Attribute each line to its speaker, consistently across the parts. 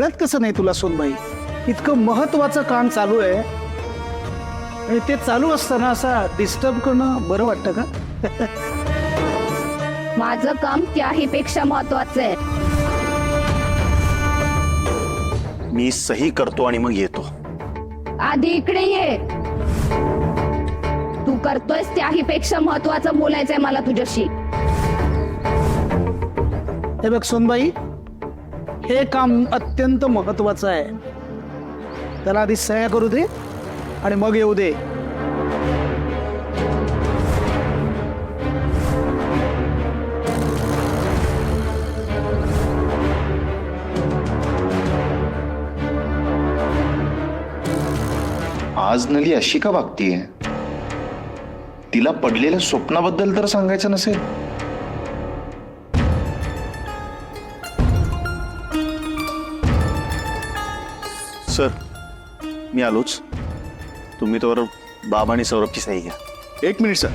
Speaker 1: कळत कसं नाही तुला सोनबाई? इतकं महत्वाचं काम चालू आहे आणि ते चालू असताना असा डिस्टर्ब करणं बरं वाटतं का?
Speaker 2: माझं काम त्याही पेक्षा महत्वाचं आहे.
Speaker 3: मी सही करतो आणि मग येतो.
Speaker 2: आधी इकडे ये. तू करतोयस त्याही पेक्षा महत्वाचं बोलायचंय मला तुझ्याशी.
Speaker 1: हे बघ सोनबाई, हे काम अत्यंत महत्वाचं आहे. त्याला आधी सह्या करू दे आणि मग येऊ दे.
Speaker 4: आज नली अशी का वागतीये? तिला पडलेल्या स्वप्नाबद्दल तर सांगायचं नसेल?
Speaker 3: सर, मी आलोच. तुम्ही तर बाबा आणि सौरभची सही घ्या.
Speaker 5: एक मिनिट सर.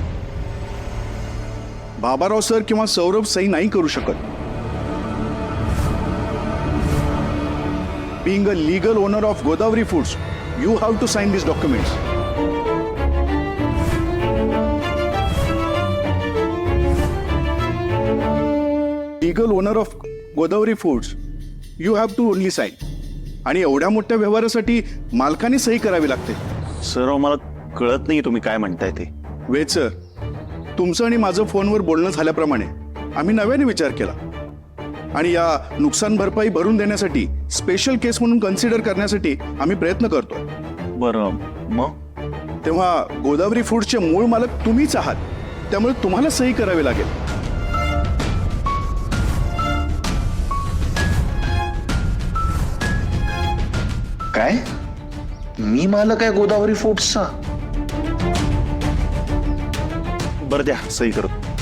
Speaker 5: बाबाराव सर किंवा सौरभ सही नाही करू शकत. Being a legal owner of Godavari Foods, you have to sign these documents. Legal owner of Godavari Foods, you have to only sign. आणि एवढ्या मोठ्या व्यवहारासाठी मालकाने सही करावी लागते.
Speaker 3: सर, मला कळत नाही तुम्ही काय म्हणताय ते.
Speaker 5: वेद सर, तुमचं आणि माझं फोनवर बोलणं झाल्याप्रमाणे आम्ही नव्याने विचार केला आणि या नुकसान भरपाई भरून देण्यासाठी स्पेशल केस म्हणून कन्सिडर करण्यासाठी आम्ही प्रयत्न करतोय.
Speaker 3: बरं, मग
Speaker 5: तेव्हा गोदावरी फूड्सचे मूळ मालक तुम्हीच आहात, त्यामुळे तुम्हाला सही करावी लागेल.
Speaker 4: काय? मी मालक आहे गोदावरी फूड्सचा?
Speaker 3: बरं द्या, सही करतो.